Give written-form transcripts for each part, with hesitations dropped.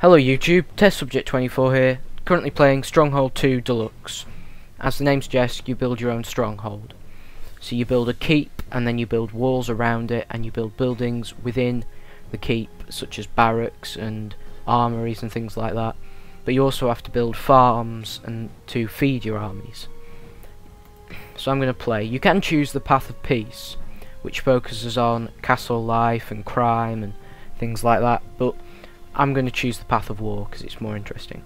Hello YouTube, Test Subject 24 here, currently playing Stronghold 2 Deluxe. As the name suggests, you build your own stronghold. So you build a keep, and then you build walls around it, and you build buildings within the keep, such as barracks and armories and things like that. But you also have to build farms and to feed your armies. So I'm going to play. You can choose the Path of Peace, which focuses on castle life and crime and things like that, but I'm going to choose the Path of War because it's more interesting.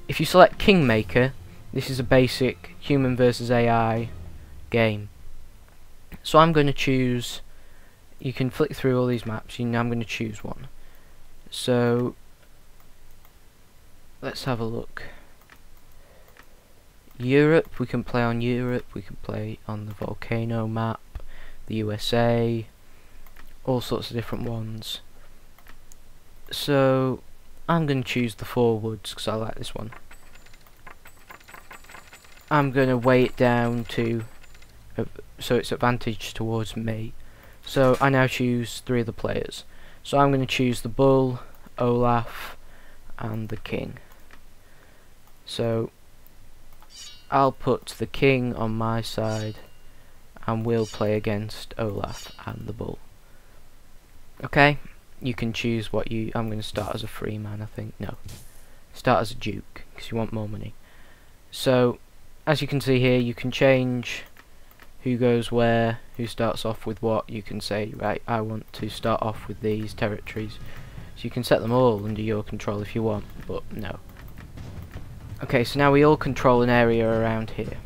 If you select Kingmaker, this is a basic human versus AI game. So I'm going to choose, you can flick through all these maps, I'm going to choose one. So let's have a look. Europe, we can play on Europe, we can play on the volcano map, the USA, all sorts of different ones. So I'm going to choose the Four Woods because I like this one. I'm going to weigh it down to so it's advantage towards me. So I now choose 3 of the players. So I'm going to choose the Bull, Olaf and the King. So I'll put the King on my side and we'll play against Olaf and the Bull. Okay? You can choose what you... I'm going to start as a free man, I think. No. Start as a duke, because you want more money. So, as you can see here, you can change who goes where, who starts off with what. You can say, right, I want to start off with these territories. So you can set them all under your control if you want, but no. Okay, so now we all control an area around here.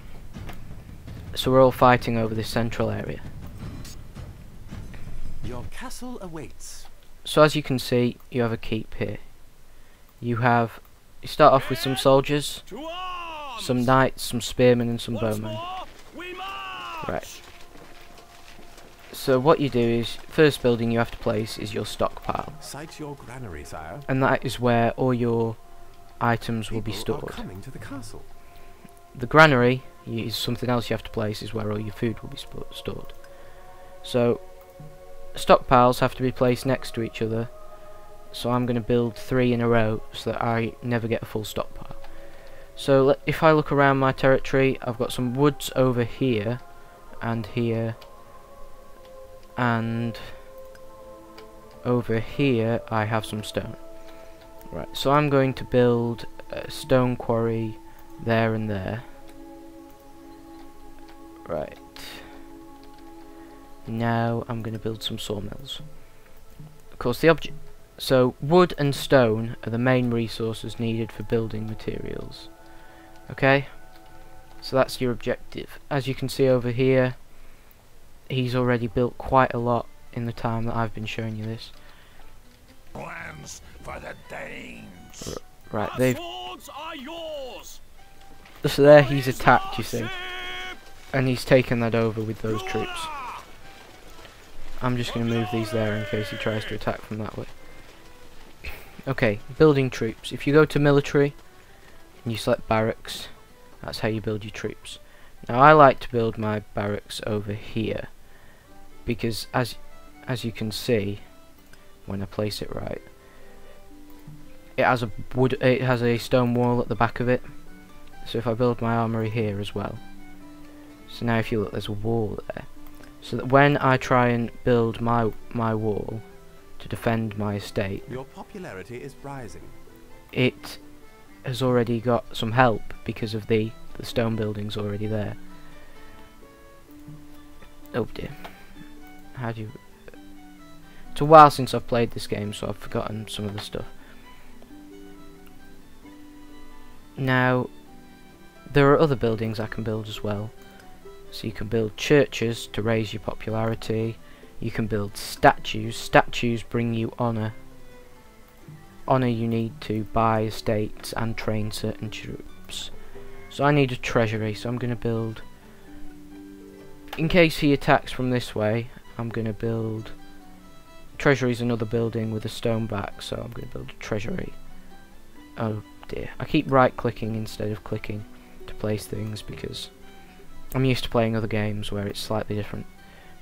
So we're all fighting over this central area. Your castle awaits. So as you can see, you have a keep here. You start off with some soldiers, some knights, some spearmen and some bowmen. Right. So what you do is, first building you have to place is your stockpile. Site your granary, sire. And that is where all your items will be stored. Are coming to the castle. The granary is something else you have to place, is where all your food will be stored. So stockpiles have to be placed next to each other, so I'm going to build 3 in a row so that I never get a full stockpile. So if I look around my territory, I've got some woods over here and here, and over here I have some stone. Right, so I'm going to build a stone quarry there and there. Right. Now I'm going to build some sawmills. Of course, so wood and stone are the main resources needed for building materials. Okay, so that's your objective. As you can see over here, he's already built quite a lot in the time that I've been showing you this. Plans for the Danes. Right, they've. Swords are yours. So there he's attacked, you see, and he's taken that over with those troops. I'm just going to move these there in case he tries to attack from that way. Okay, building troops. If you go to military and you select barracks, that's how you build your troops. Now I like to build my barracks over here because as you can see, when I place it right, it has a stone wall at the back of it. So if I build my armory here as well, so now if you look, there's a wall there. So that when I try and build my wall to defend my estate, your popularity is rising. It has already got some help because of the stone buildings already there. Oh dear. How do you... It's a while since I've played this game, so I've forgotten some of the stuff. Now, there are other buildings I can build as well. So you can build churches to raise your popularity. You can build statues. Statues bring you honour. Honour you need to buy estates and train certain troops. So I need a treasury, so I'm going to build... In case he attacks from this way, I'm going to build... Treasury is another building with a stone back, so I'm going to build a treasury. Oh dear. I keep right clicking instead of clicking to place things because I'm used to playing other games where it's slightly different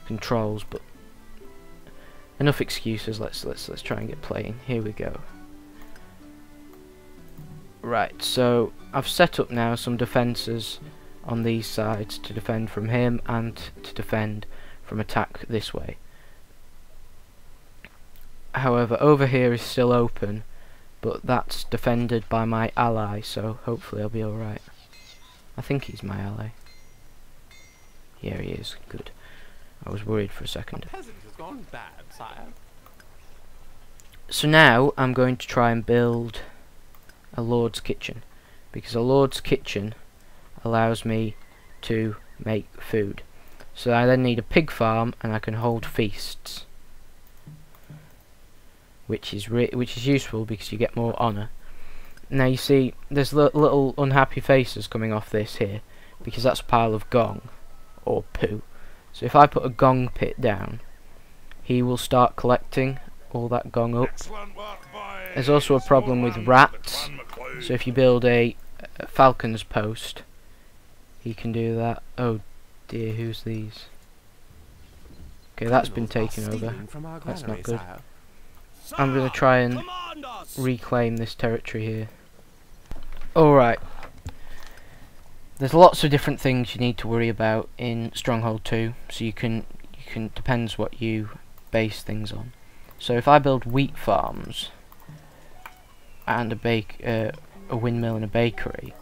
controls, but enough excuses. Let's try and get playing. Here we go. Right, so I've set up now some defences on these sides to defend from him and to defend from attack this way. However, over here is still open, but that's defended by my ally, so hopefully I'll be alright. I think he's my ally. Yeah, he is. Good. I was worried for a second. The peasant has gone bad, sire. So now I'm going to try and build a lord's kitchen, because a lord's kitchen allows me to make food. So I then need a pig farm, and I can hold feasts, which is useful because you get more honour. Now you see, there's little unhappy faces coming off this here, because that's a pile of gong or poo. So if I put a gong pit down, he will start collecting all that gong up. There's also a problem with rats, so if you build a falcon's post, you can do that. Oh dear, who's these? Okay, that's been taken over. That's not good. I'm going to try and reclaim this territory here. Alright. There's lots of different things you need to worry about in Stronghold 2, so you can depends what you base things on. So if I build wheat farms and a windmill and a bakery,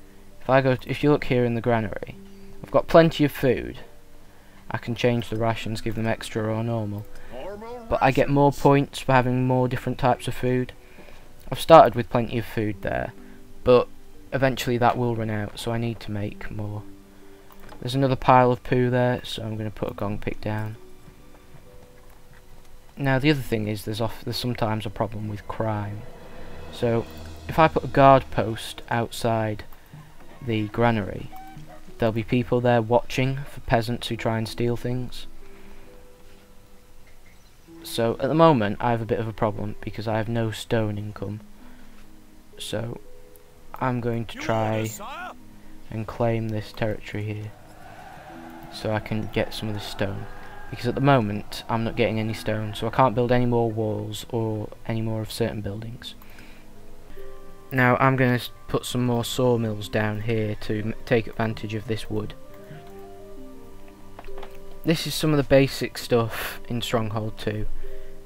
if you look here in the granary, I've got plenty of food. I can change the rations, give them extra or normal. But I get more points for having more different types of food. I've started with plenty of food there, but eventually that will run out, so I need to make more. There's another pile of poo there, so I'm going to put a gong pick down. Now the other thing is there's sometimes a problem with crime. So if I put a guard post outside the granary, there'll be people there watching for peasants who try and steal things. So at the moment I have a bit of a problem because I have no stone income. So I'm going to try and claim this territory here so I can get some of this stone, because at the moment I'm not getting any stone, so I can't build any more walls or any more of certain buildings. Now I'm going to put some more sawmills down here to take advantage of this wood. This is some of the basic stuff in Stronghold 2.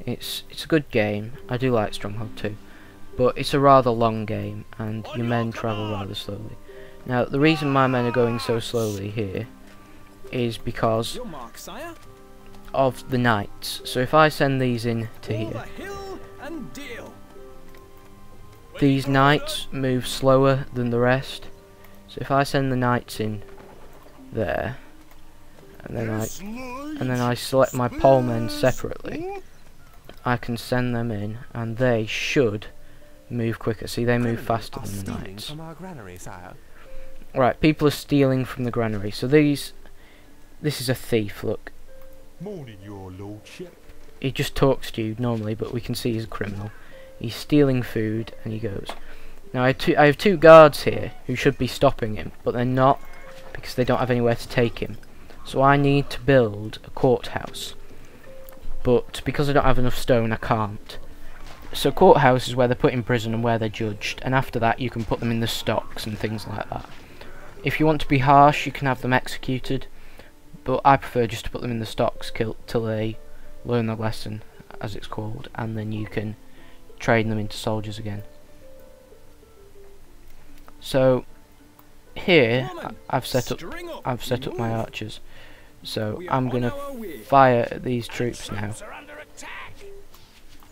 It's a good game. I do like Stronghold 2, but it's a rather long game and your men travel rather slowly. Now the reason my men are going so slowly here is because of the knights. So if I send these in to here, these knights move slower than the rest. So if I send the knights in there, and then I select my pole men separately, I can send them in and they should move quicker. See, they move faster than the knights. Right, people are stealing from the granary. So this is a thief, look. Morning, your lordship. He just talks to you normally, but we can see he's a criminal. He's stealing food and he goes. Now I have two guards here who should be stopping him, but they're not because they don't have anywhere to take him. So I need to build a courthouse, but because I don't have enough stone I can't. So courthouse is where they're put in prison and where they're judged, and after that you can put them in the stocks and things like that. If you want to be harsh you can have them executed, but I prefer just to put them in the stocks till they learn the lesson, as it's called, and then you can train them into soldiers again. So here I've set up my archers. So I'm gonna fire at these troops now.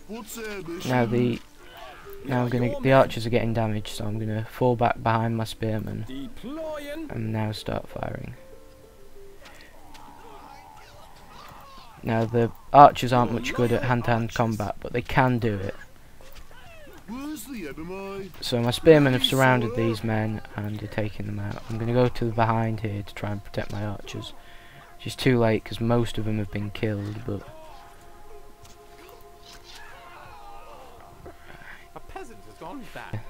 The archers are getting damaged, so I'm gonna fall back behind my spearmen and now start firing. Now the archers aren't much good at hand-to-hand combat, but they can do it. So my spearmen have surrounded these men and are taking them out. I'm going to go to the behind here to try and protect my archers, which is too late because most of them have been killed. But a peasant has gone bad.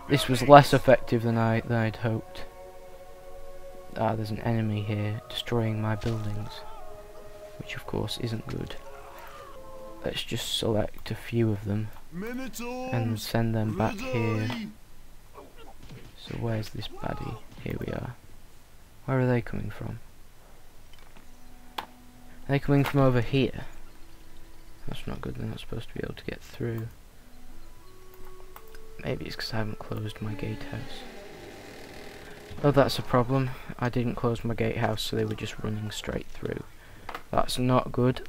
This was less effective than I'd hoped. Ah, there's an enemy here destroying my buildings, which of course isn't good. Let's just select a few of them and send them back here. So where's this baddie? Here we are. Where are they coming from? Are they coming from over here? That's not good, they're not supposed to be able to get through. Maybe it's because I haven't closed my gatehouse. Oh, that's a problem. I didn't close my gatehouse, so they were just running straight through. That's not good.